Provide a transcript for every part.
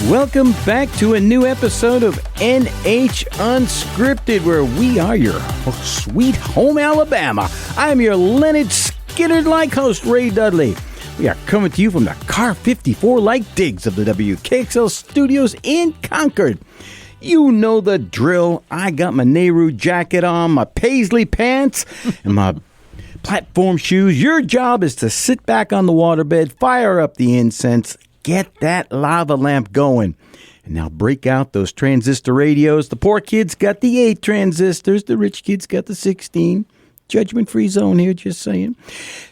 Welcome back to a new episode of NH Unscripted, where we are your sweet home Alabama. I'm your Leonard Skinner-like host, Ray Dudley. We are coming to you from the Car 54-like digs of the WKXL studios in Concord. You know the drill. I got my Nehru jacket on, my paisley pants, and my platform shoes. Your job is to sit back on the waterbed, fire up the incense, get that lava lamp going. And now break out those transistor radios. The poor kids got the 8 transistors. The rich kids got the 16. Judgment-free zone here, just saying.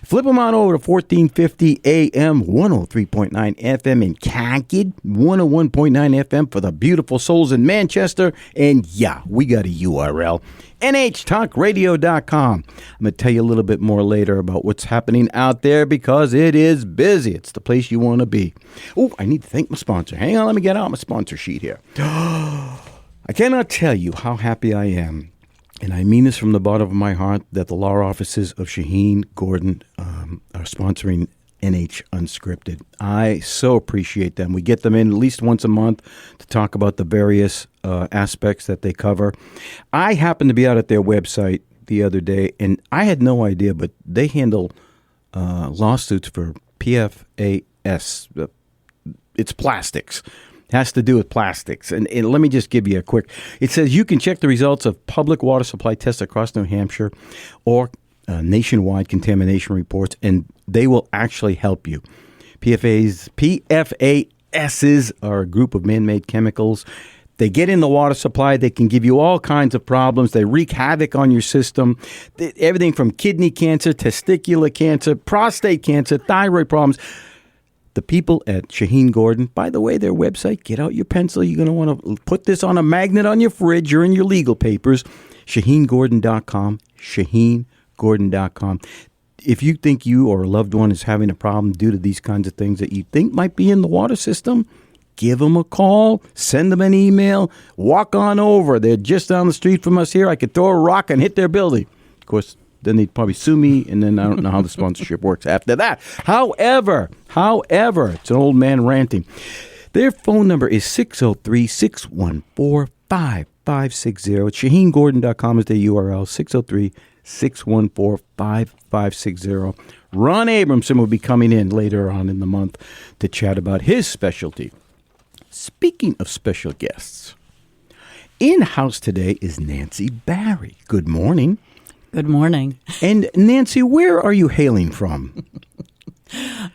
Flip them on over to 1450 AM, 103.9 FM in Concord, 101.9 FM for the beautiful souls in Manchester. And yeah, we got a URL, nhtalkradio.com. I'm going to tell you a little bit more later about what's happening out there because it is busy. It's the place you want to be. Oh, I need to thank my sponsor. Hang on, let me get out my sponsor sheet here. I cannot tell you how happy I am. And I mean this from the bottom of my heart, that the law offices of Shaheen Gordon are sponsoring NH Unscripted. I so appreciate them. We get them in at least once a month to talk about the various aspects that they cover. I happened to be out at their website the other day, and I had no idea, but they handle lawsuits for PFAS. It's plastics. Has to do with plastics. And let me just give you a quick. It says you can check the results of public water supply tests across New Hampshire or nationwide contamination reports, and they will actually help you. PFASs are a group of man-made chemicals. They get in the water supply. They can give you all kinds of problems. They wreak havoc on your system. Everything from kidney cancer, testicular cancer, prostate cancer, thyroid problems. The people at Shaheen Gordon, by the way, their website, get out your pencil. You're going to want to put this on a magnet on your fridge or in your legal papers. ShaheenGordon.com, ShaheenGordon.com. If you think you or a loved one is having a problem due to these kinds of things that you think might be in the water system, give them a call, send them an email, walk on over. They're just down the street from us here. I could throw a rock and hit their building. Of course, then they'd probably sue me, and then I don't know how the sponsorship works after that. However, it's an old man ranting. Their phone number is 603-614-5560. ShaheenGordon.com is their URL, 603-614-5560. Ron Abramson will be coming in later on in the month to chat about his specialty. Speaking of special guests, in-house today is Nancy Barry. Good morning. Good morning. And Nancy, where are you hailing from?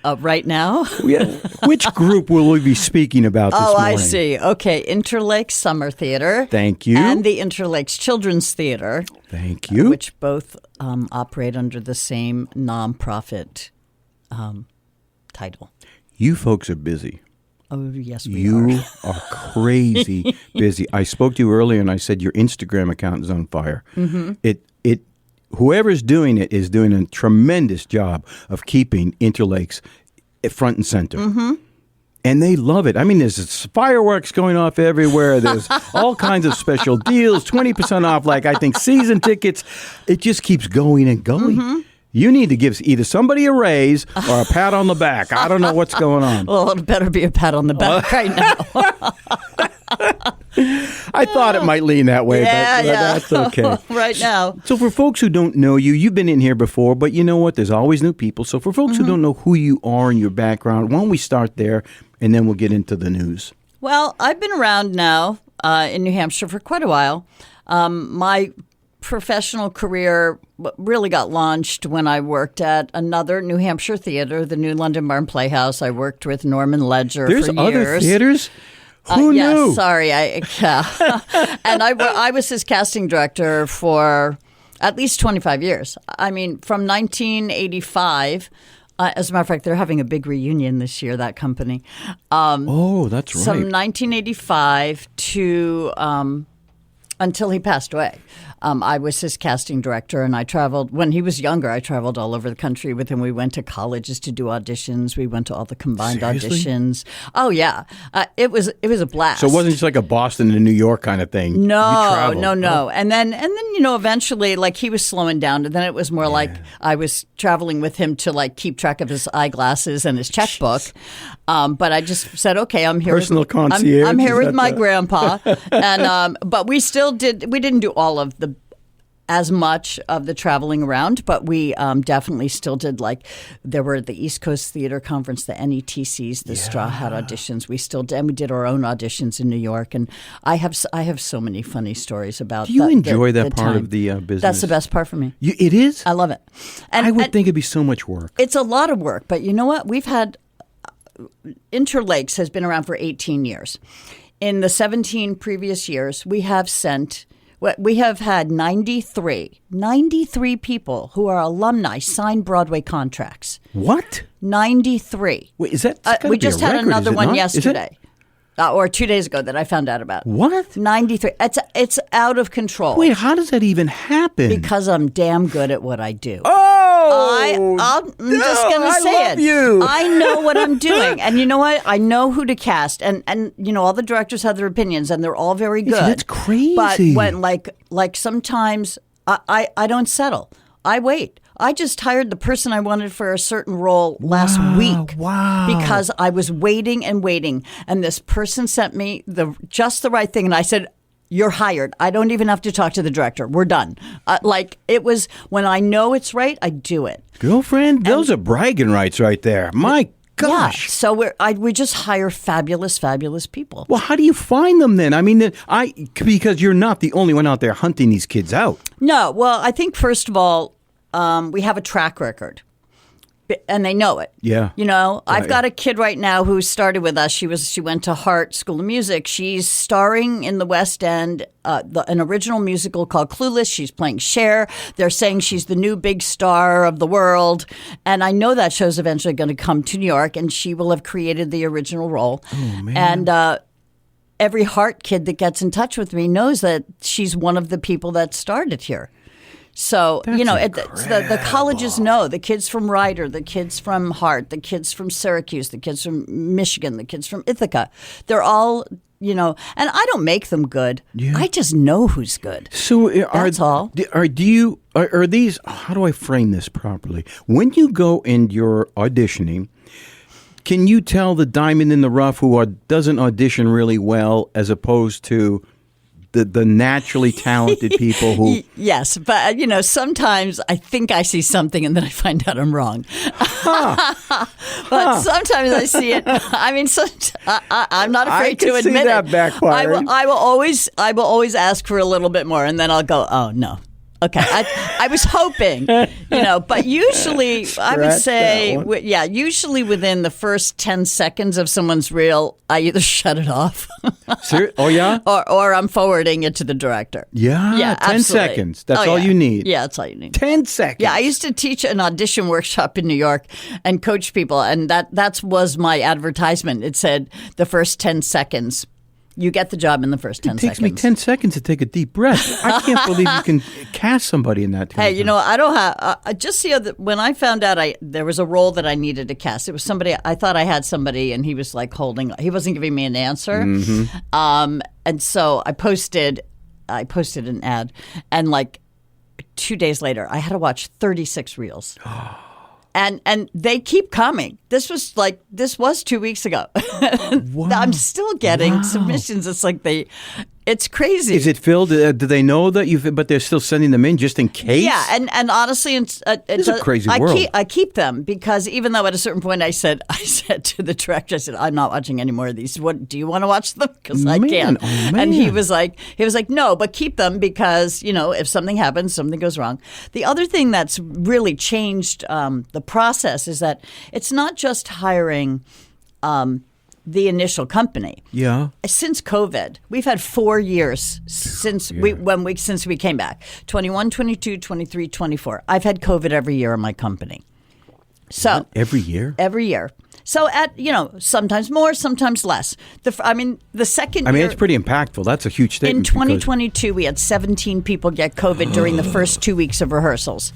Right now? Yeah. Which group will we be speaking about this morning? Oh, I see. Okay. Interlakes Summer Theater. Thank you. And the Interlakes Children's Theater. Thank you. Which both operate under the same nonprofit title. You folks are busy. Oh, yes, You are crazy busy. I spoke to you earlier and I said your Instagram account is on fire. Mm-hmm. Whoever's doing it is doing a tremendous job of keeping Interlakes front and center. Mm-hmm. And they love it. I mean, there's fireworks going off everywhere. There's all kinds of special deals, 20% off, like I think season tickets. It just keeps going and going. Mm-hmm. You need to give either somebody a raise or a pat on the back. I don't know what's going on. Well, it better be a pat on the back right now. I thought it might lean that way, but that's okay. Right now. So for folks who don't know you, you've been in here before, but you know what? There's always new people. So for folks who don't know who you are and your background, why don't we start there, and then we'll get into the news. Well, I've been around now in New Hampshire for quite a while. My professional career really got launched when I worked at another New Hampshire theater, the New London Barn Playhouse. I worked with Norman Ledger for years. There's other theaters? Who knew? Yes, sorry. And I was his casting director for at least 25 years. I mean, from 1985. As a matter of fact, they're having a big reunion this year, that company. Oh, that's right. From 1985 to until he passed away. I was his casting director, and I traveled when he was younger. I traveled all over the country with him. We went to colleges to do auditions. We went to all the combined Seriously? auditions. Oh yeah, it was a blast. So it wasn't just like a Boston and New York kind of thing. You No, traveled. no. And then eventually, like, he was slowing down, and then it was more like I was traveling with him to like keep track of his eyeglasses and his checkbook. But I just said, okay, I'm here. Personal with, concierge, I'm here is with that my the- grandpa, and but we still did. We didn't do all of the. As much of the traveling around, but we definitely still did. Like, there were the East Coast Theater Conference, the NETCs, the Straw Hat auditions. We still did, and we did our own auditions in New York. And I have so many funny stories about. Do you enjoy that the part time. of the business? That's the best part for me. It is? I love it. I would think it'd be so much work. It's a lot of work, but you know what? We've had Interlakes has been around for 18 years. In the 17 previous years, we have had 93 people who are alumni sign Broadway contracts. What? 93. Wait, is that? It's gotta We be a just had record, another is it one not? Is it? yesterday. Or 2 days ago that I found out about. What? 93. It's out of control. Wait, how does that even happen? Because I'm damn good at what I do. Oh! I'm just going to say I love it. you. I know what I'm doing. And you know what? I know who to cast. And all the directors have their opinions, and they're all very good. That's crazy. But when, like sometimes I don't settle. I wait. I just hired the person I wanted for a certain role last week. Wow. Because I was waiting and waiting. And this person sent me just the right thing. And I said, you're hired. I don't even have to talk to the director. We're done. It was when I know it's right, I do it. Girlfriend, those are bragging rights right there. My gosh. Yeah. So we just hire fabulous, fabulous people. Well, how do you find them then? I mean, because you're not the only one out there hunting these kids out. No. Well, I think first of all, we have a track record. And they know it. Yeah. I've got a kid right now who started with us. She went to Hart School of Music. She's starring in the West End, an original musical called Clueless. She's playing Cher. They're saying she's the new big star of the world. And I know that show's eventually going to come to New York, and she will have created the original role. Oh, man. And every Hart kid that gets in touch with me knows that she's one of the people that started here. So, That's the colleges know, the kids from Rider, the kids from Hart, the kids from Syracuse, the kids from Michigan, the kids from Ithaca. They're all, and I don't make them good. Yeah. I just know who's good. So That's all. Are these, how do I frame this properly? When you go and you're auditioning, can you tell the diamond in the rough who doesn't audition really well as opposed to the naturally talented people who... Yes, but, sometimes I think I see something and then I find out I'm wrong. But sometimes I see it. I mean, I'm not afraid to admit that it. backfiring. I will always ask for a little bit more, and then I'll go, oh, no. Okay, I was hoping, but usually I would say, usually within the first 10 seconds of someone's reel, I either shut it off. Oh, yeah? Or I'm forwarding it to the director. Yeah, 10 absolutely. seconds. That's all you need. Yeah, that's all you need. 10 seconds. Yeah, I used to teach an audition workshop in New York and coach people, and that was my advertisement. It said the first 10 seconds. You get the job in the first 10 seconds. It takes me 10 seconds to take a deep breath. I can't believe you can cast somebody in that time. Hey, I don't have just the other when I found out there was a role that I needed to cast. It was somebody I thought I had somebody, and he was like he wasn't giving me an answer. Mm-hmm. And so I posted an ad, and like 2 days later, I had to watch 36 reels. And they keep coming. This was 2 weeks ago. Wow. I'm still getting submissions. It's crazy. Is it filled? Do they know that but they're still sending them in just in case? Yeah, and honestly, it's a crazy world. I keep them because even though at a certain point I said to the director, I said, I'm not watching any more of these. What do you want to watch them? Because I can't. Oh, man. And he was like, no, but keep them because if something happens, something goes wrong. The other thing that's really changed the process is that it's not just hiring. The initial company. Yeah. Since COVID, we've had 4 years since we came back. 21, 22, 23, 24. I've had COVID every year in my company. So every year? Every year. So sometimes more, sometimes less. The second year, it's pretty impactful. That's a huge statement. In 2022, we had 17 people get COVID during the first 2 weeks of rehearsals.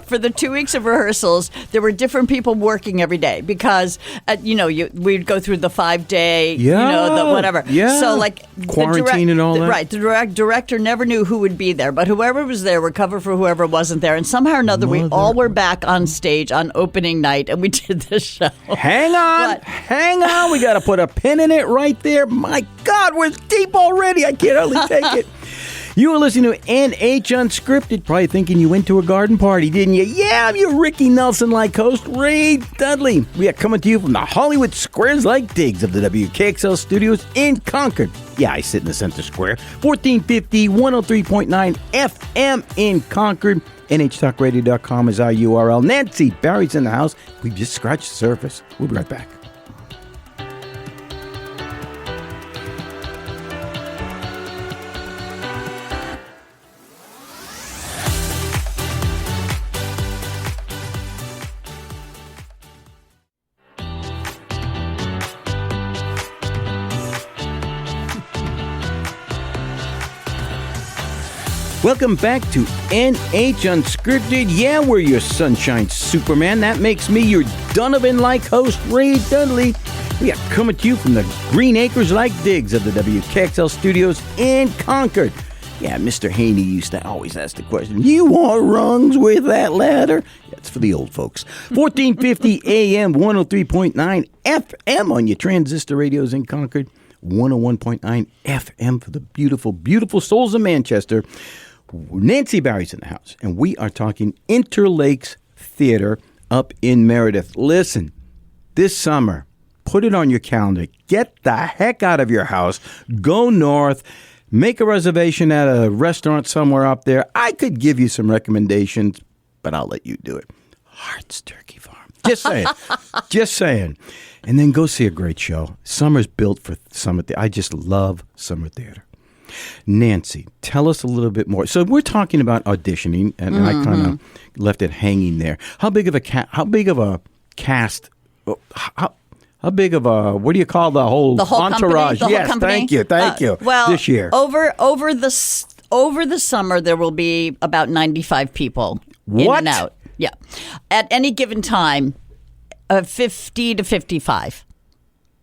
For the 2 weeks of rehearsals, there were different people working every day because, we'd go through the 5-day, the whatever. Yeah. So, quarantine and all that. Right. The director never knew who would be there, but whoever was there would cover for whoever wasn't there. And somehow or another, we all were back on stage on opening night, and we did this show. Hang on. We got to put a pin in it right there. My God, we're deep already. I can't hardly take it. You were listening to NH Unscripted, probably thinking you went to a garden party, didn't you? Yeah, I'm your Ricky Nelson-like host, Ray Dudley. We are coming to you from the Hollywood Squares-like digs of the WKXL studios in Concord. Yeah, I sit in the center square. 1450, 103.9 FM in Concord. NHTalkRadio.com is our URL. Nancy Barry's in the house. We've just scratched the surface. We'll be right back. Welcome back to NH Unscripted. Yeah, we're your Sunshine Superman. That makes me your Donovan-like host, Ray Dudley. We are coming to you from the Green Acres-like digs of the WKXL studios in Concord. Yeah, Mr. Haney used to always ask the question, you want rungs with that ladder? That's for the old folks. 1450 AM, 103.9 FM on your transistor radios in Concord. 101.9 FM for the beautiful, beautiful souls of Manchester. Nancy Barry's in the house, and we are talking Interlakes Theater up in Meredith. Listen, this summer, put it on your calendar. Get the heck out of your house. Go north. Make a reservation at a restaurant somewhere up there. I could give you some recommendations, but I'll let you do it. Hart's Turkey Farm. Just saying. Just saying. And then go see a great show. Summer's built for summer theater. I just love summer theater. Nancy, tell us a little bit more. So we're talking about auditioning, and I kind of left it hanging there. How big of a cast? How big of a, what do you call the whole entourage? Company? Yes, thank you. Well, this year. Over the summer, there will be about 95 people in and out. Yeah. At any given time, 50 to 55.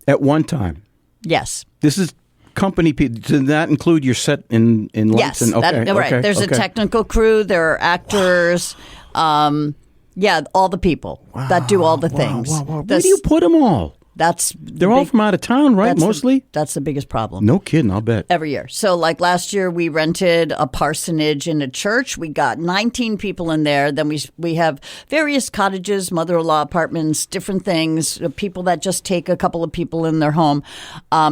At one time? Yes. This is company people. Does that include your set in lights? Yes. Okay, right. There's a technical crew. There are actors. Yeah, all the people that do all the things. Wow. Where do you put them all? They're all from out of town, right? Mostly? That's the biggest problem. No kidding, I'll bet. Every year. So like last year, we rented a parsonage in a church. We got 19 people in there. Then we have various cottages, mother-in-law apartments, different things, people that just take a couple of people in their home.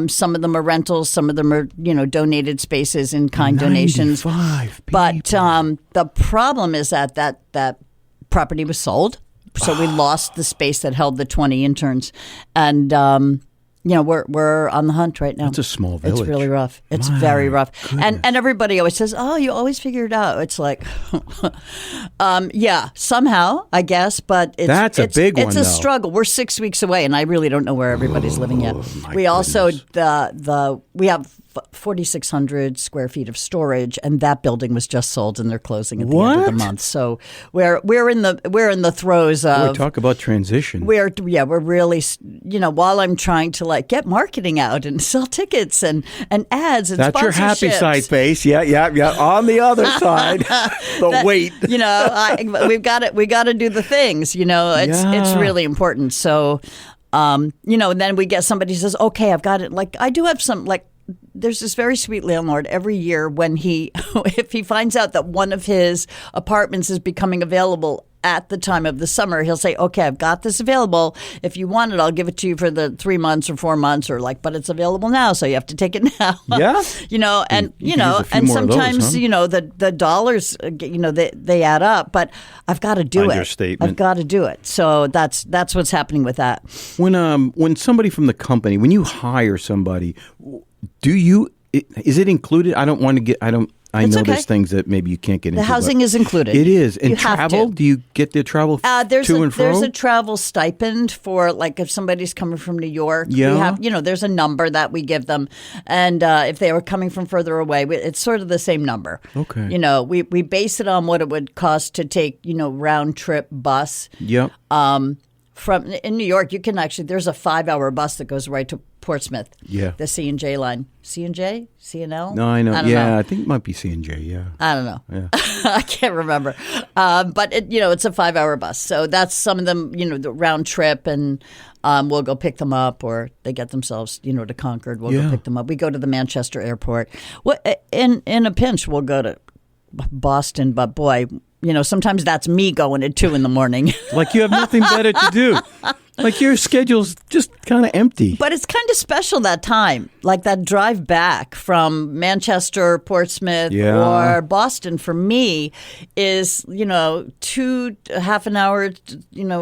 Some of them are rentals. Some of them are, donated spaces in kind donations. 95 people. But the problem is that property was sold. So we lost the space that held the 20 interns, and we're on the hunt right now. It's a small village. It's really rough. It's very rough, and everybody always says, "Oh, you always figure it out." It's like, yeah, somehow I guess, but that's a big one. It's a struggle. We're 6 weeks away, and I really don't know where everybody's living yet. We also we have 4,600 square feet of storage, and that building was just sold, and they're closing at the end of the month. So we're in the throes of. Talk about transition. We're really while I'm trying to get marketing out and sell tickets and ads and that's sponsorships. Your happy side face. Yeah. On the other side, weight. We got to do the things. It's really important. So, then we get somebody who says, "Okay, I've got it." I do have some There's this very sweet landlord every year when if he finds out that one of his apartments is becoming available at the time of the summer, he'll say, "Okay, I've got this available. If you want it, I'll give it to you for the 3 months or 4 months," but it's available now, so you have to take it now. Yeah. And sometimes, the dollars, they add up, but I've got to do it. Understatement. I've got to do it. So that's what's happening with that. When somebody from the company, when you hire somebody, is it included? I It's know okay. there's things that maybe you can't get The into. housing but is included. It is. And You have travel? to. Do you get the travel There's to a, and fro? There's a travel stipend for, like, if somebody's coming from New York. Yeah. We have, there's a number that we give them. And if they were coming from further away, it's sort of the same number. Okay. We base it on what it would cost to take, round trip bus. Yep. In New York, you can actually, there's a 5-hour bus that goes right to Portsmouth. Yeah. The C&J line. C&J? CNL? No, I know. I don't know. I think it might be C&J, yeah. I don't know. Yeah. I can't remember. But it's a 5-hour bus. So that's some of them, the round trip, and we'll go pick them up, or they get themselves, to Concord. We'll go pick them up. We go to the Manchester airport. In a pinch, we'll go to Boston, but boy, sometimes that's me going at 2 a.m. Like you have nothing better to do. Like your schedule's just kind of empty. But it's kind of special that time, like that drive back from Manchester, Portsmouth, or Boston for me is, half an hour,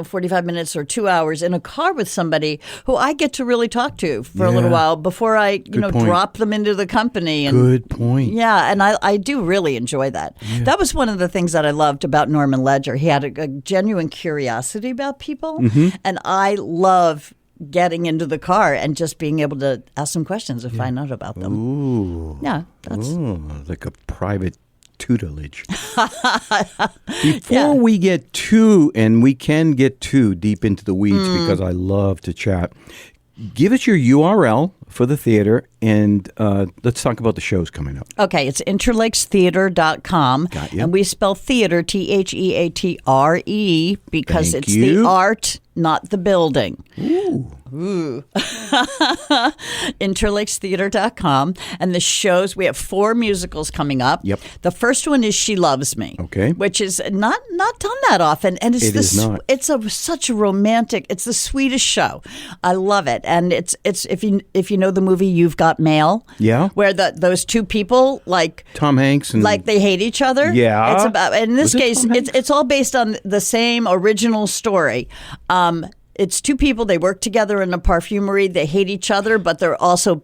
45 minutes or 2 hours in a car with somebody who I get to really talk to for a little while before I, drop them into the company. And, Good point. Yeah, and I do really enjoy that. Yeah. That was one of the things that I loved about Norman Ledger. He had a genuine curiosity about people, and I love getting into the car and just being able to ask some questions and find out about them. Ooh. Yeah, that's like a private tutelage. Before we get and we can get too deep into the weeds because I love to chat, give us your URL for the theater, and let's talk about the shows coming up. Okay, it's interlakestheater.com. Got you. And we spell theater, THEATRE, because Thank it's you. the art, not the building. Ooh. interlakestheater.com. And the shows, we have 4 musicals coming up. Yep. The first one is She Loves Me. Okay. Which is not done that often. And it's not. It's such a romantic, it's the sweetest show. I love it. And it's if you know the movie You've Got Mail. Yeah. Where those two people, like Tom Hanks and like they hate each other. Yeah. It's about, in this Was it case, Tom Hanks? it's all based on the same original story. It's 2 people. They work together in a perfumery. They hate each other, but they're also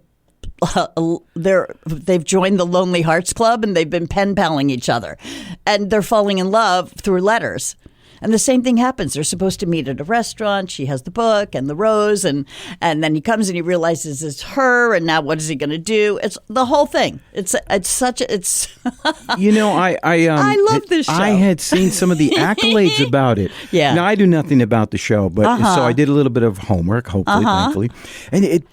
they've joined the Lonely Hearts Club, and they've been pen paling each other, and they're falling in love through letters. And the same thing happens. They're supposed to meet at a restaurant. She has the book and the rose, and then he comes and he realizes it's her. And now what is he going to do? It's the whole thing. It's such a, it's. I love this show. I had seen some of the accolades about it. Yeah. Now I do nothing about the show, but so I did a little bit of homework. Hopefully, thankfully, and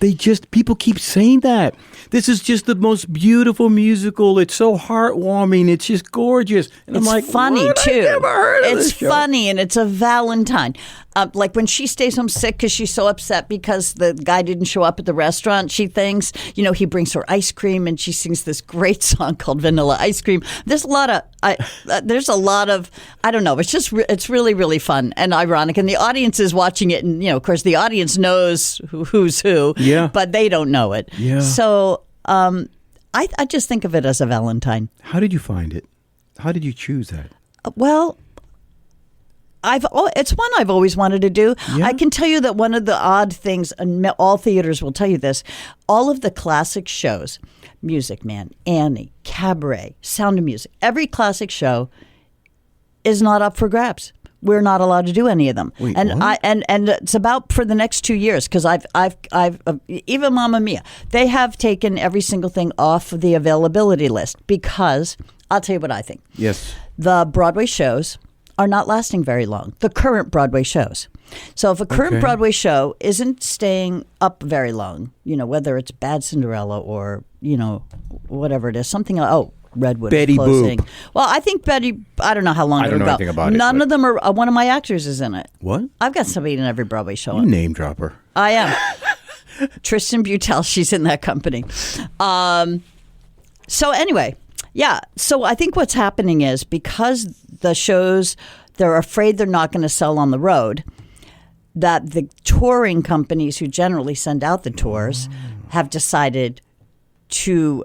people keep saying that this is just the most beautiful musical. It's so heartwarming. It's just gorgeous. And It's I'm like, funny what? too. I never heard of It's this show. funny, and it's a Valentine. Like when she stays home sick because she's so upset because the guy didn't show up at the restaurant, she thinks, he brings her ice cream, and she sings this great song called Vanilla Ice Cream. There's a lot of, I don't know. It's really, really fun and ironic. And the audience is watching it, and, of course, the audience knows who's who, but they don't know it. Yeah. So I just think of it as a Valentine. How did you find it? How did you choose that? Well, it's one I've always wanted to do. Yeah. I can tell you that one of the odd things, and all theaters will tell you this, all of the classic shows, Music Man, Annie, Cabaret, Sound of Music, every classic show is not up for grabs. We're not allowed to do any of them. Wait, and what? and it's about for the next 2 years, because I've even Mamma Mia, they have taken every single thing off of the availability list, because I'll tell you what I think. Yes. The Broadway shows are not lasting very long. The current Broadway shows. So if a current Broadway show isn't staying up very long, whether it's Bad Cinderella or, whatever it is, something else. Oh, Redwood Betty is closing. Boop. Well, I think Betty, I don't know how long I it'll don't know go. anything about it, None but- of them are, one of my actors is in it. What? I've got somebody in every Broadway show. You name dropper. I am. Tristan Butel, she's in that company. So anyway, yeah. So I think what's happening is, because the shows, they're afraid they're not going to sell on the road, that the touring companies who generally send out the tours have decided to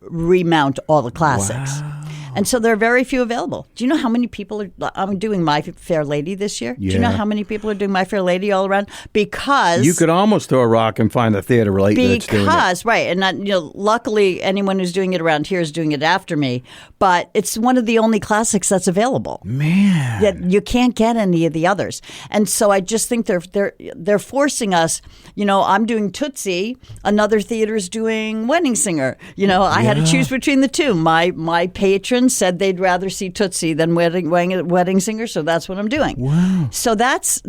remount all the classics. Wow. And so there are very few available. Do you know how many people are I'm doing My Fair Lady this year? Yeah. Do you know how many people are doing My Fair Lady all around? Because You could almost throw a rock and find a theater that's doing it. because right, and not, luckily anyone who's doing it around here is doing it after me. But it's one of the only classics that's available. Man, Yeah, you can't get any of the others, and so I just think they're forcing us. I'm doing Tootsie. Another theater's doing Wedding Singer. I had to choose between the two. My patrons said they'd rather see Tootsie than Wedding Singer, so that's what I'm doing. Wow. So that's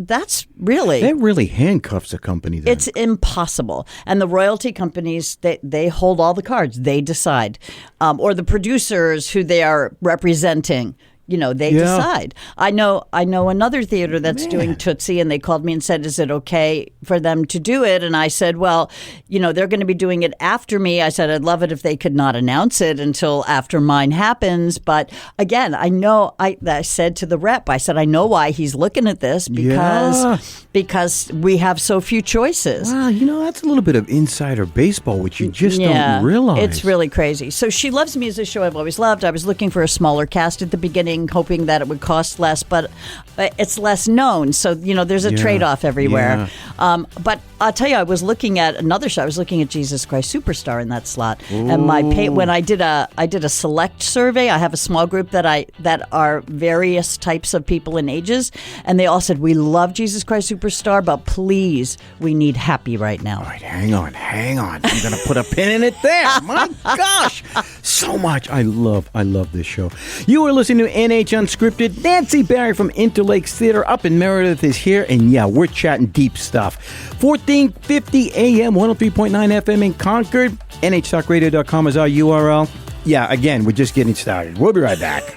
really that really handcuffs a company. Then. it's impossible. And the royalty companies, they hold all the cards. They decide, or the producers who they are representing. They decide. I know another theater that's doing Tootsie, and they called me and said, is it okay for them to do it? And I said, well, they're going to be doing it after me. I said, I'd love it if they could not announce it until after mine happens. But again, I said to the rep, I said, I know why he's looking at this because we have so few choices. Wow, that's a little bit of insider baseball, which you just don't realize. It's really crazy. So She Loves Me is a show I've always loved. I was looking for a smaller cast at the beginning, hoping that it would cost less, but it's less known. So, there's a trade-off everywhere. Yeah. But I'll tell you, I was looking at another show. I was looking at Jesus Christ Superstar in that slot. Ooh. And when I did a select survey, I have a small group that are various types of people and ages, and they all said, we love Jesus Christ Superstar, but please, we need Happy right now. All right, hang on. I'm going to put a pin in it there. My gosh, so much. I love this show. You are listening to NH Unscripted. Nancy Barry from Interlakes Theater up in Meredith is here, and yeah, we're chatting deep stuff. 1450 AM, 103.9 FM in Concord. NHTalkRadio.com is our URL. Yeah, again, we're just getting started. We'll be right back.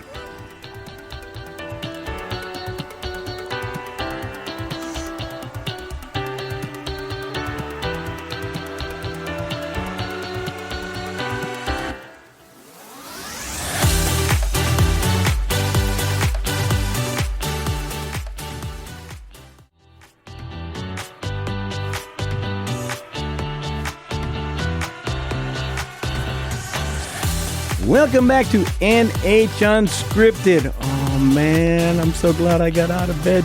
Welcome back to NH Unscripted. Oh, man, I'm so glad I got out of bed.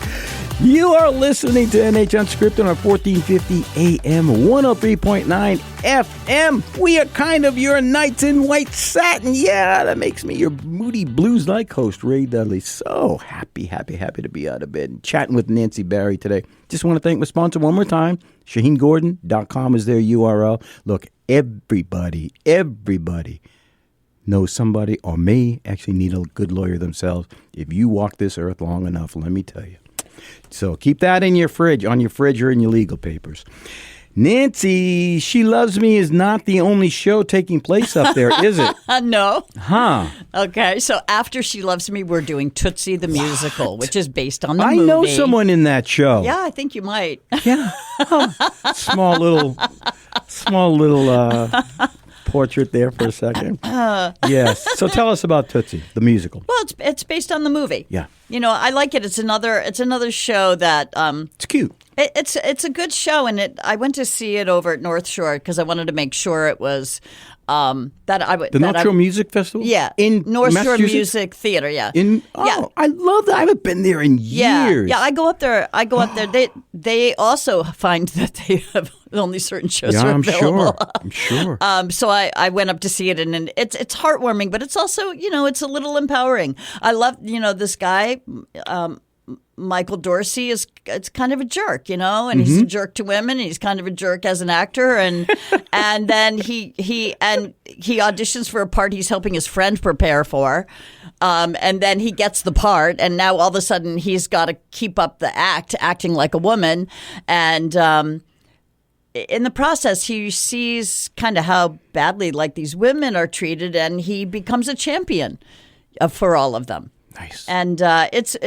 You are listening to NH Unscripted on 1450 AM, 103.9 FM. We are kind of your Knights in White Satin. Yeah, that makes me your moody blues-like host, Ray Dudley. So happy to be out of bed and chatting with Nancy Barry today. Just want to thank my sponsor one more time. ShaheenGordon.com is their URL. Look, everybody knows somebody or may actually need a good lawyer themselves if you walk this earth long enough, let me tell you. So keep that in your fridge, on your fridge or in your legal papers. Nancy, She Loves Me is not the only show taking place up there, is it? No. Huh. Okay, so after She Loves Me, we're doing Tootsie the Musical, which is based on the movie. I know someone in that show. Yeah, I think you might. Yeah. Oh, small little portrait there for a second. Yes. So tell us about Tootsie, the musical. Well, it's based on the movie. Yeah. I like it. It's another show that it's cute. It's a good show, and I went to see it over at North Shore because I wanted to make sure it was that I would. The North Shore Music Festival? Yeah. In North Shore Music Theater, yeah. Yeah. I love that. I haven't been there in years. Yeah, I go up there. They also find that they have only certain shows are available. I'm sure. So I went up to see it, and it's heartwarming, but it's also, it's a little empowering. I love, this guy, Michael Dorsey it's kind of a jerk, and he's a jerk to women. And he's kind of a jerk as an actor, and then he auditions for a part he's helping his friend prepare for, and then he gets the part, and now all of a sudden he's got to keep up the acting like a woman, and in the process he sees kind of how badly these women are treated, and he becomes a champion for all of them. Nice. And it's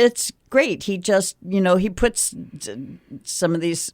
great. He just, he puts some of these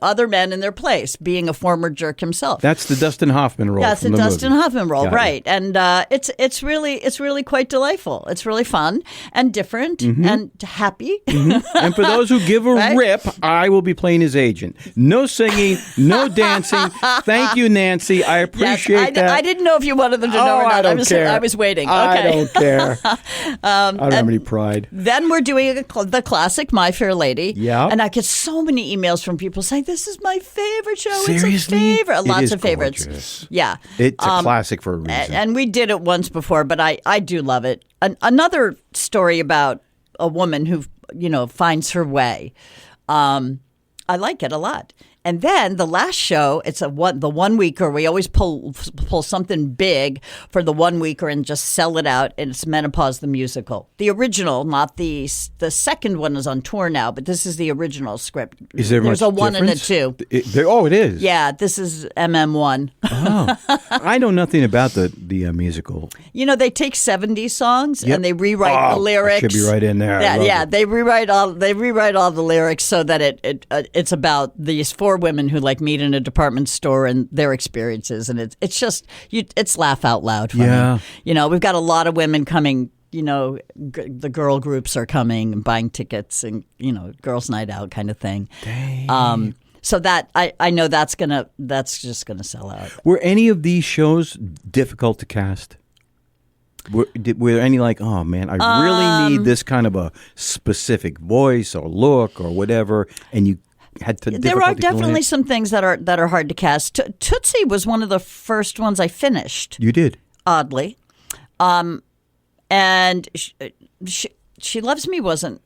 other men in their place, being a former jerk himself. That's the Dustin Hoffman role. That's the Dustin Hoffman role, Got right? And it's really quite delightful. It's really fun and different and happy. And for those who give a Right? rip, I will be playing his agent. No singing, no dancing. Thank you, Nancy. I appreciate that. I didn't know if you wanted them to know or not. I don't care. I was waiting. Okay. I don't care. I don't have any pride. Then we're doing the classic My Fair Lady. Yeah. And I get so many emails from people saying, this is my favorite show. Seriously? It's a favorite. It Lots is of favorites. gorgeous. Yeah. It's a classic for a reason. And we did it once before, but I do love it. Another story about a woman who, finds her way. I like it a lot. And then the last show, it's the 1 weeker. We always pull something big for the 1 weeker and just sell it out. And it's Menopause the Musical, the original, not the second one is on tour now, but this is the original script. Is there There's much a 1 difference? and a 2. It is. Yeah, this is MM1. Oh, I know nothing about the musical. They take 70s songs and they rewrite the lyrics. I should be right in there. Yeah, they rewrite all the lyrics so that it's about these 4 women who meet in a department store and their experiences, and it's just it's laugh out loud funny. Yeah. We've got a lot of women coming. The girl groups are coming and buying tickets, and girls' night out kind of thing. Dang. So that I know that's just gonna sell out. Were any of these shows difficult to cast? Were there any oh man, I really need this kind of a specific voice or look or whatever, and you had to? There are definitely some things that are hard to cast. Tootsie was one of the first ones I finished. You did, oddly, and she Loves Me wasn't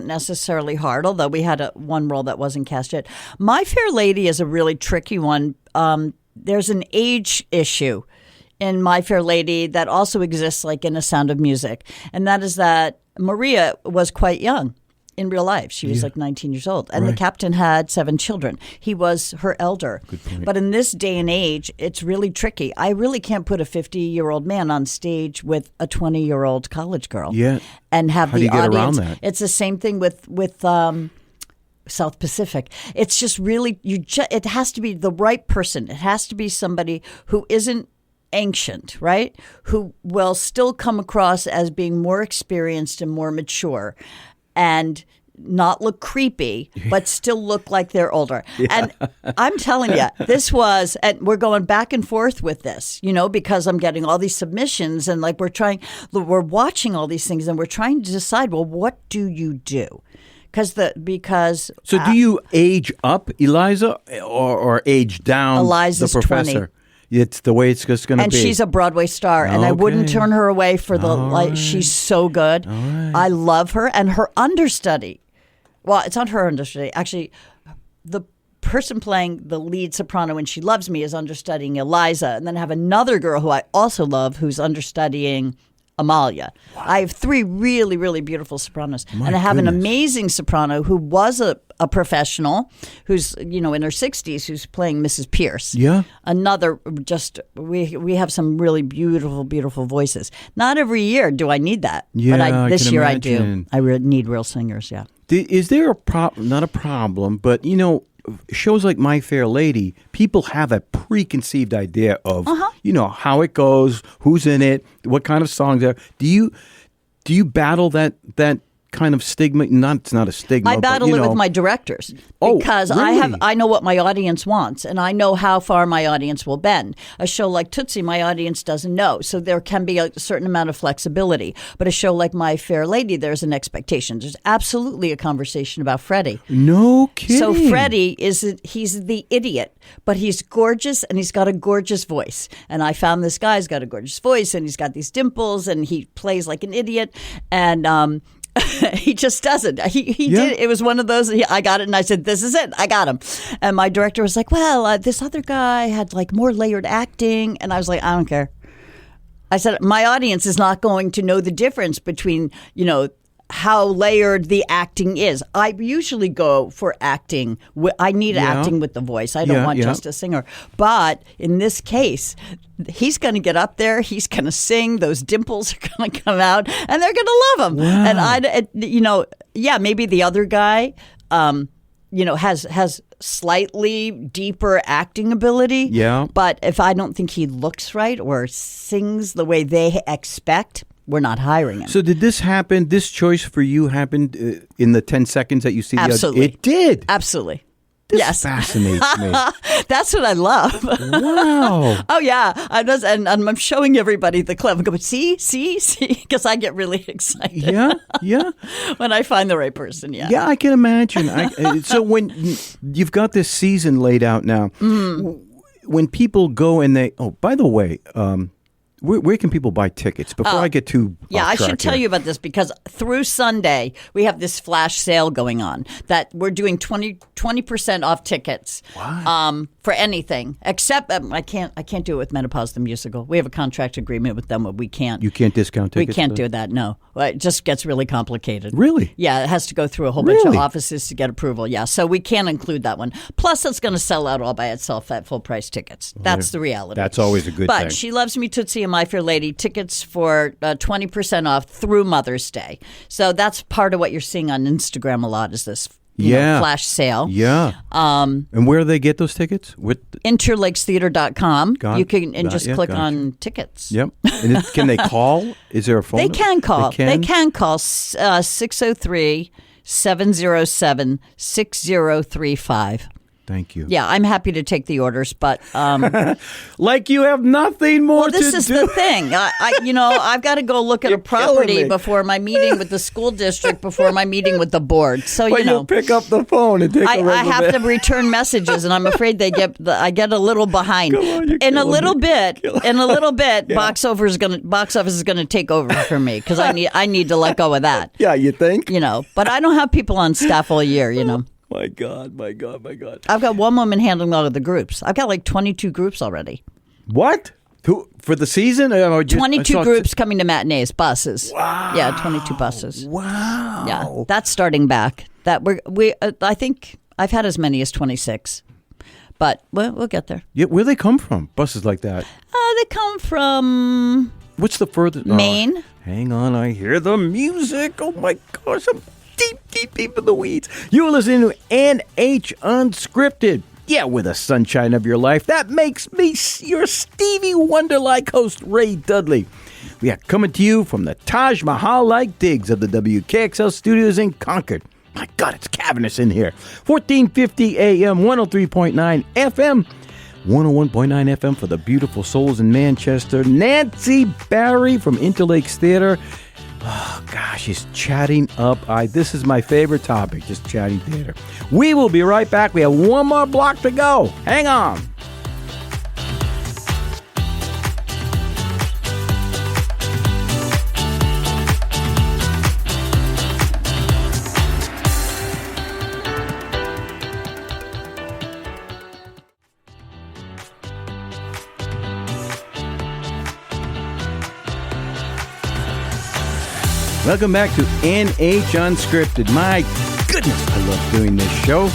necessarily hard, although we had one role that wasn't cast yet. My Fair Lady is a really tricky one. There's an age issue in My Fair Lady that also exists in A Sound of Music, and that is that Maria was quite young in real life. She was 19 years old, and the captain had 7 children. He was her elder. Good point. But in this day and age, it's really tricky. I really can't put a 50-year-old man on stage with a 20-year-old college girl. Yeah. And have How the do you get audience. around that? It's the same thing with South Pacific. It's just really it has to be the right person. It has to be somebody who isn't ancient, right? Who will still come across as being more experienced and more mature, and not look creepy, but still look like they're older. Yeah. And I'm telling you, and we're going back and forth with this, because I'm getting all these submissions, and we're watching all these things, and we're trying to decide, well, what do you do? So do you age up Eliza or age down Eliza's the professor? 20. It's the way it's just going to be. And she's a Broadway star, and I wouldn't turn her away for she's so good. Right. I love her. And her understudy, well, it's not her understudy. Actually, the person playing the lead soprano in She Loves Me is understudying Eliza. And then I have another girl who I also love who's understudying Amalia. Wow. I have 3 really, really beautiful sopranos. And I have an amazing soprano who was a professional who's, in her 60s, who's playing Mrs. Pierce. Yeah. Another, we have some really beautiful, beautiful voices. Not every year do I need that. Yeah, but this year imagine. I do. I need real singers, yeah. Is there not a problem, but, shows like My Fair Lady, people have a preconceived idea of, how it goes, who's in it, what kind of songs there. Do you battle that kind of stigma? It's not a stigma. I battle it with my directors because really? I know what my audience wants, and I know how far my audience will bend. A show like Tootsie, my audience doesn't know, so there can be a certain amount of flexibility. But a show like My Fair Lady, there's an expectation. There's absolutely a conversation about Freddie. No kidding. So Freddie he's the idiot, but he's gorgeous and he's got a gorgeous voice. And I found this guy's got a gorgeous voice, and he's got these dimples, and he plays like an idiot, and he just doesn't. He did. It was one of those. I got it, and I said, "This is it. I got him." And my director was like, "Well, this other guy had more layered acting," and I was like, "I don't care." I said, "My audience is not going to know the difference between how layered the acting is. I usually go for acting. I need acting with the voice. I don't want just a singer. But in this case, he's going to get up there. He's going to sing. Those dimples are going to come out, and they're going to love him. Wow. And maybe the other guy, has slightly deeper acting ability. Yeah. But if I don't think he looks right or sings the way they expect, we're not hiring him. So did this happen? This choice for you happened in the 10 seconds that you see Absolutely. It did. Absolutely. This fascinates me. That's what I love. Wow. Oh, yeah. And I'm showing everybody the clip. I'm going, see, because I get really excited. Yeah. When I find the right person, yeah. Yeah, I can imagine. So when you've got this season laid out now, when people go and by the way, where can people buy tickets? Before I get too Yeah, off I should tell here. you about this because through Sunday, we have this flash sale going on that we're doing 20% off tickets for anything except I can't do it with Menopause the Musical. We have a contract agreement with them where we can't. You can't discount tickets? We can't do that, no. It just gets really complicated. Really? Yeah, it has to go through a whole bunch of offices to get approval. Yeah, so we can't include that one. Plus, it's going to sell out all by itself at full price tickets. That's the reality. That's always a good thing. But She Loves Me Tootsie and My Fair Lady tickets for 20% off through Mother's Day. So that's part of what you're seeing on Instagram a lot is this flash sale. Yeah. And where do they get those tickets? Interlakestheater.com. You can just click on tickets. Yep. And can they call? Is there a phone? They can call. They can call 603-707-6035. Thank you. Yeah, I'm happy to take the orders, but like you have nothing more to do. This is the thing. I've got to go look at a property before my meeting with the school district, before my meeting with the board. So but you'll pick up the phone and take I have to return messages, and I'm afraid I get a little behind. In a little bit, box office is going to take over for me because I need to let go of that. Yeah, you think? But I don't have people on staff all year. My God. I've got one woman handling all of the groups. I've got like 22 groups already. What? For the season? 22 groups coming to matinees, buses. Wow. Yeah, 22 buses. Wow. Yeah, that's starting back. I think I've had as many as 26. But we'll get there. Yeah, where do they come from? Buses like that? They come from What's the furthest? Maine. Hang on, I hear the music. Oh my gosh, I'm deep in the weeds. You're listening to NH Unscripted. Yeah, with the sunshine of your life. That makes me your Stevie Wonder-like host, Ray Dudley. We are coming to you from the Taj Mahal-like digs of the WKXL studios in Concord. My God, it's cavernous in here. 1450 AM, 103.9 FM. 101.9 FM for the beautiful souls in Manchester. Nancy Barry from Interlakes Theater. Oh, gosh, she's chatting up. This is my favorite topic, just chatting theater. We will be right back. We have one more block to go. Hang on. Welcome back to NH Unscripted. My goodness, I love doing this show.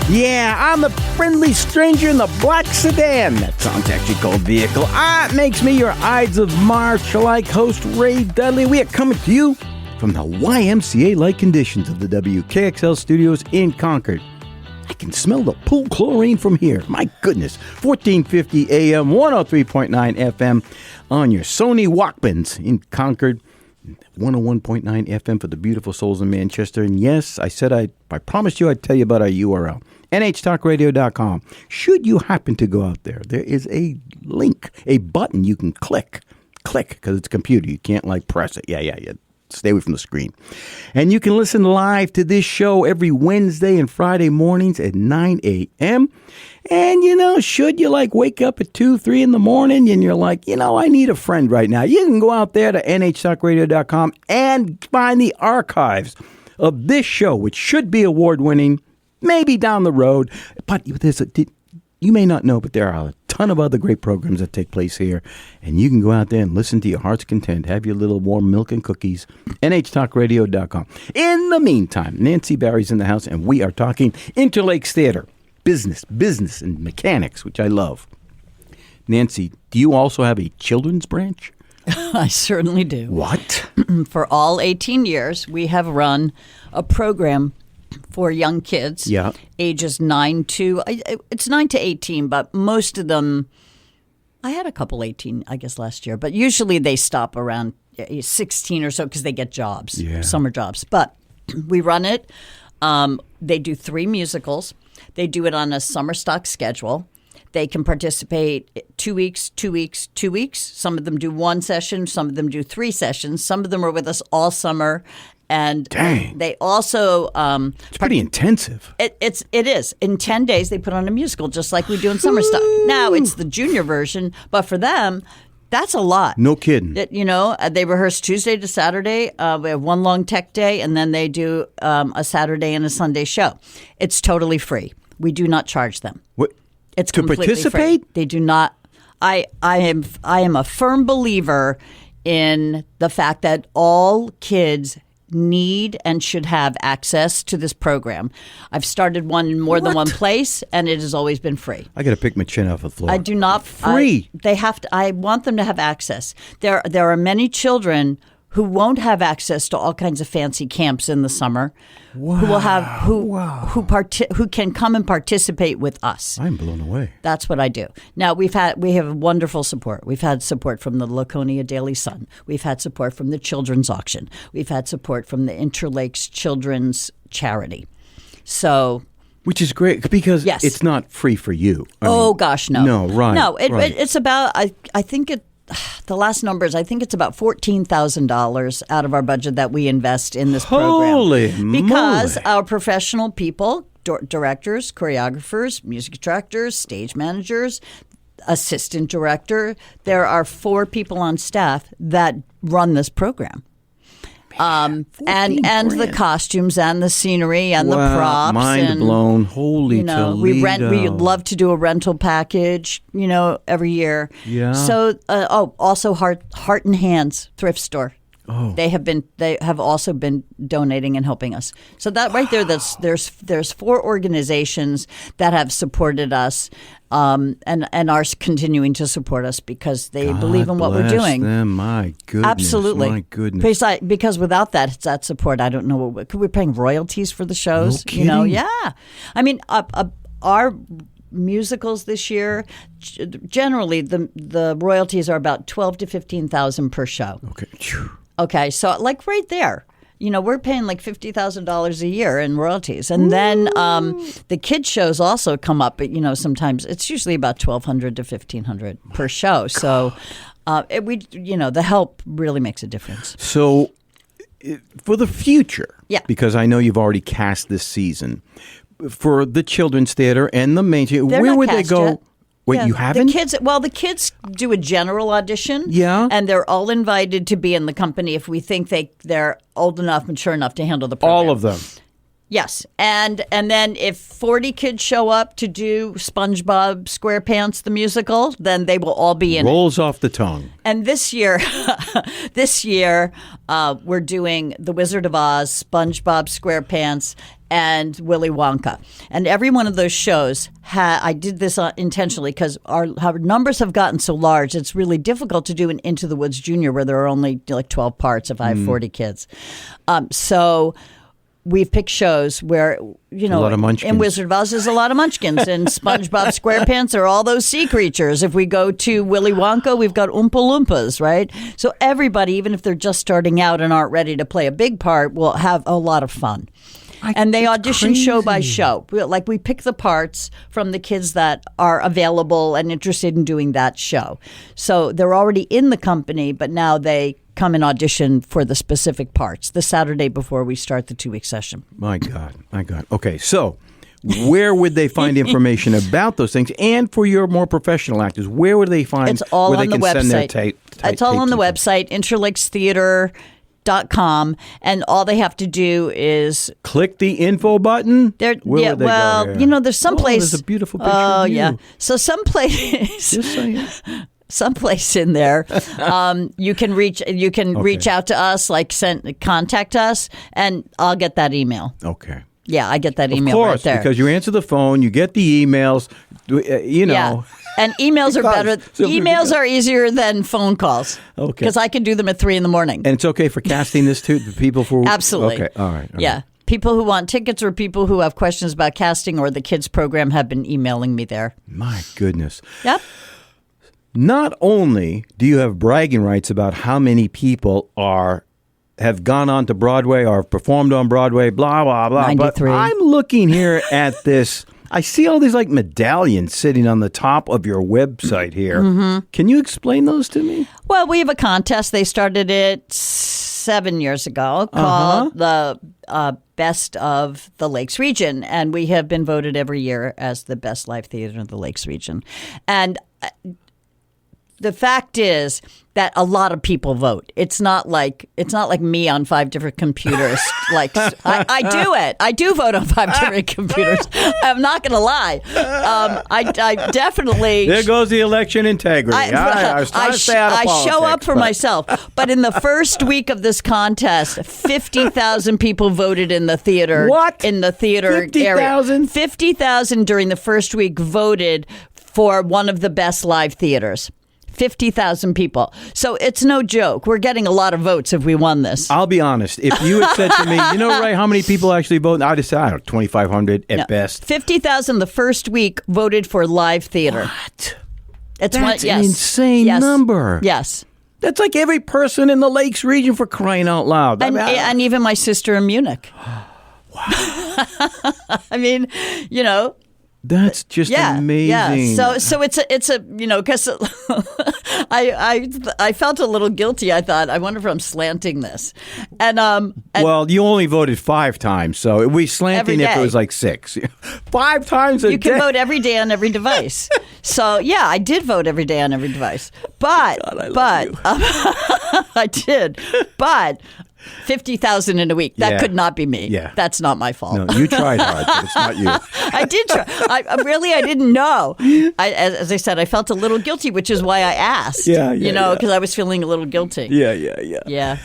Yeah, I'm the friendly stranger in the black sedan. That song's actually called Vehicle. It makes me your Ides of March-like host, Ray Dudley. We are coming to you from the YMCA-like conditions of the WKXL studios in Concord. I can smell the pool chlorine from here. My goodness. 1450 AM, 103.9 FM on your Sony Walkmans in Concord. 101.9 FM for the beautiful souls in Manchester. And yes, I said I promised you I'd tell you about our URL, nhtalkradio.com. Should you happen to go out there, there is a link, a button you can click, because it's a computer. You can't press it. Yeah. Stay away from the screen. And you can listen live to this show every Wednesday and Friday mornings at 9 a.m. And, should you wake up at 2, 3 in the morning and you're like, I need a friend right now, you can go out there to nhtalkradio.com and find the archives of this show, which should be award-winning, maybe down the road. But you may not know, but there are a ton of other great programs that take place here. And you can go out there and listen to your heart's content. Have your little warm milk and cookies. NHTalkRadio.com. In the meantime, Nancy Barry's in the house, and we are talking Interlakes Theater. Business, and mechanics, which I love. Nancy, do you also have a children's branch? I certainly do. What? For all 18 years, we have run a program for young kids, ages 9 to 18, but most of them, I had a couple 18, I guess, last year, but usually they stop around 16 or so because they get jobs, summer jobs. But we run it. They do 3 musicals. They do it on a summer stock schedule. They can participate 2 weeks, 2 weeks, 2 weeks. Some of them do 1 session. Some of them do 3 sessions. Some of them are with us all summer. And they also it's pretty intensive. It is. In 10 days, they put on a musical just like we do in summer stock. Now, it's the junior version, but for them, that's a lot. No kidding. They rehearse Tuesday to Saturday. We have 1 long tech day, and then they do a Saturday and a Sunday show. It's totally free. We do not charge them. What? It's to completely participate? free. They do not. I am a firm believer in the fact that all kids need and should have access to this program. I've started one in more than one place, and it has always been free. I got to pick my chin off the floor. I do not. Free. They have to. I want them to have access. There are many children who won't have access to all kinds of fancy camps in the summer. Wow. Who will have who can come and participate with us. I'm blown away. That's what I do. Now we have wonderful support. We've had support from the Laconia Daily Sun. We've had support from the Children's Auction. We've had support from the Interlakes Children's Charity. So, which is great because it's not free for you. I mean, gosh, no. No, right. No, right. It's about I think it. The last numbers, I think it's about $14,000 out of our budget that we invest in this program. Holy because moly. our professional people, directors, choreographers, music directors, stage managers, assistant director, there are 4 people on staff that run this program. And the costumes and the scenery and the props. Mind blown. Holy Toledo. We love to do a rental package, every year. Yeah. So, also Heart and Hands thrift store. Oh. They have also been donating and helping us. So that right there, there's 4 organizations that have supported us, and are continuing to support us because they believe in what we're doing. Them. My goodness. Absolutely. My goodness. Because without that support, I don't know what we're paying royalties for the shows. No kidding. Yeah. I mean, our musicals this year, generally the royalties are about $12,000 to $15,000 per show. Okay. Okay, so like right there, we're paying like $50,000 a year in royalties, and then the kids shows also come up. But sometimes it's usually about $1,200 to $1,500 per show. So the help really makes a difference. So for the future, because I know you've already cast this season for the Children's Theater and the main. Where would they go? Yet. Wait, you haven't? The kids do a general audition. Yeah. And they're all invited to be in the company if we think they're old enough, mature enough to handle the program. All of them. Yes. And then if 40 kids show up to do SpongeBob SquarePants the musical, then they will all be in Rolls off the tongue. And this year, we're doing The Wizard of Oz, SpongeBob SquarePants, and Willy Wonka. And every one of those shows, I did this intentionally because our numbers have gotten so large, it's really difficult to do an Into the Woods Junior where there are only like 12 parts if I have 40 kids. So we've picked shows where, a lot of munchkins. In Wizard of Oz, there's a lot of munchkins. In SpongeBob SquarePants are all those sea creatures. If we go to Willy Wonka, we've got Oompa Loompas, right? So everybody, even if they're just starting out and aren't ready to play a big part, will have a lot of fun. And they audition show by show. Like we pick the parts from the kids that are available and interested in doing that show. So they're already in the company, but now they come and audition for the specific parts the Saturday before we start the 2-week session. My God. Okay, so where would they find information about those things? And for your more professional actors, where would they find it's all where on they the can website. send their It's all on the website, Interlakes Theater. Unscripted.com, and all they have to do is Click the info button. Where would they go here? there's some place. There's a beautiful picture Oh of you. yeah, so some place. Just saying. Someplace in there, you can reach out to us, contact us, and I'll get that email. Okay. Yeah, I get that email Of course, right there. because you answer the phone, you get the emails, Yeah. And emails are better. Emails are easier than phone calls. Okay. Because I can do them at 3 a.m. And it's okay for casting this too? The people for Absolutely. Okay, all right. Yeah. People who want tickets or people who have questions about casting or the kids program have been emailing me there. My goodness. Yep. Not only do you have bragging rights about how many people have gone on to Broadway or have performed on Broadway, blah, blah, blah. 93. But I'm looking here at this. I see all these medallions sitting on the top of your website here. Mm-hmm. Can you explain those to me? Well, we have a contest. They started it 7 years ago called the Best of the Lakes Region. And we have been voted every year as the best live theater in the Lakes Region. And the fact is that a lot of people vote. It's not like me on 5 different computers. I do it. I do vote on 5 different computers. I'm not going to lie. I definitely. There goes the election integrity. I was trying to stay out of politics, show up for myself. But in the first week of this contest, 50,000 people voted in the theater. What? In the theater 50,000? area. 50,000 during the first week voted for one of the best live theaters. 50,000 people. So it's no joke. We're getting a lot of votes if we won this. I'll be honest. If you had said to me, Ray, how many people actually vote? I'd have said, I don't know, 2,500 at best. 50,000 the first week voted for live theater. What? That's an insane number. Yes. That's like every person in the Lakes region, for crying out loud. And even my sister in Munich. Wow. I mean, That's just amazing. Yeah. So it's a because I felt a little guilty. I thought, I wonder if I'm slanting this. And well, you only voted 5 times, so we slanting if it was like 6. 5 times a day. You can vote every day on every device. So yeah, I did vote every day on every device. But God, I love you. I did. But 50,000 in a week. That could not be me. Yeah. That's not my fault. No, you tried hard, but it's not you. I did try. I didn't know. As I said, I felt a little guilty, which is why I asked. Because I was feeling a little guilty. Yeah.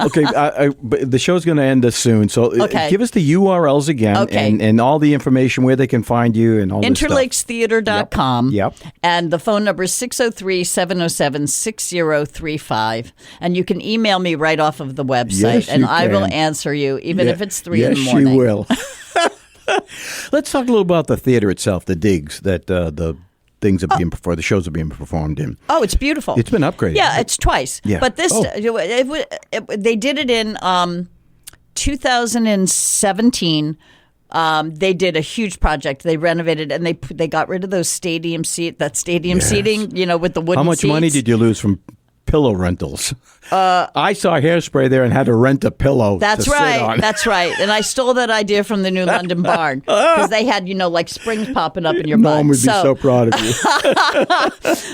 Okay, but the show's going to end soon, so give us the URLs again and all the information where they can find you and all this stuff. Interlakestheater.com. Yep. And the phone number is 603-707-6035. And you can email me right off of the website, and I will answer you, even if it's 3 in the morning. Yes, she will. Let's talk a little about the theater itself, the digs that the things are being performed, the shows are being performed in. Oh, it's beautiful. It's been upgraded. Yeah, it's twice. Yeah. But this, they did it in 2017. They did a huge project. They renovated and they got rid of those stadium seating, with the wooden seats. How much money did you lose from pillow rentals? I saw Hairspray there and had to rent a pillow. That's to right. Sit on. That's right. And I stole that idea from the New London Barn because they had, like springs popping up in your butt. Mom would be so proud of you.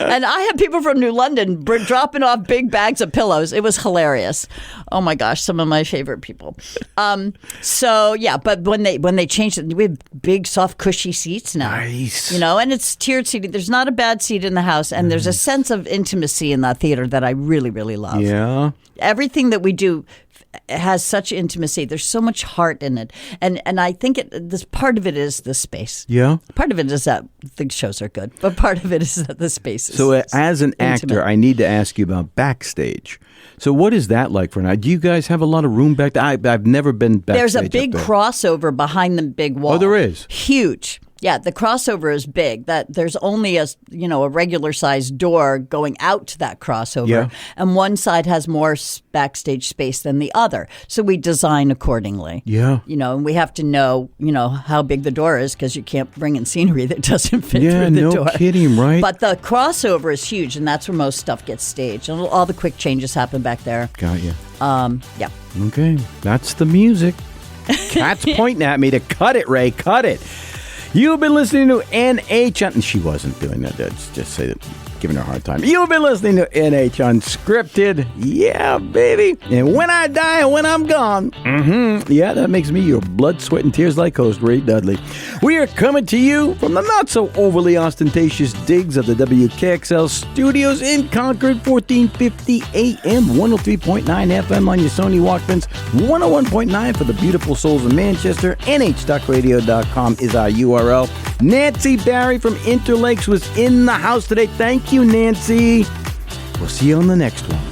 And I had people from New London dropping off big bags of pillows. It was hilarious. Oh my gosh, some of my favorite people. But when they changed it, we have big, soft, cushy seats now. Nice. And it's tiered seating. There's not a bad seat in the house, and there's a sense of intimacy in that theater that I really, really love. Yeah. Everything that we do has such intimacy. There's so much heart in it, and I think this part of it is the space. Yeah. Part of it is that the shows are good, but part of it is that the space is. So, as an actor, I need to ask you about backstage. So, what is that like for now? Do you guys have a lot of room back there? I've never been backstage. There's a big crossover behind the big wall. Oh, there is. Huge. Yeah, the crossover is big. That there's only a regular sized door going out to that crossover, and one side has more backstage space than the other. So we design accordingly. Yeah, and we have to know how big the door is because you can't bring in scenery that doesn't fit through the door. Yeah, no kidding, right? But the crossover is huge, and that's where most stuff gets staged, and all the quick changes happen back there. Got you. Yeah. Okay, that's the music. Cat's pointing at me to cut it, Ray. Cut it. You've been listening to NH, and she wasn't doing that. Let's just say that giving her a hard time. You've been listening to NH Unscripted. Yeah, baby. And when I die and when I'm gone, yeah, that makes me your blood, sweat, and tears like host, Ray Dudley. We are coming to you from the not-so-overly ostentatious digs of the WKXL studios in Concord, 1450 AM, 103.9 FM on your Sony Walkmans, 101.9 for the beautiful souls of Manchester. NH.radio.com is our URL. Nancy Barry from Interlakes was in the house today. Thank you, Nancy. We'll see you on the next one.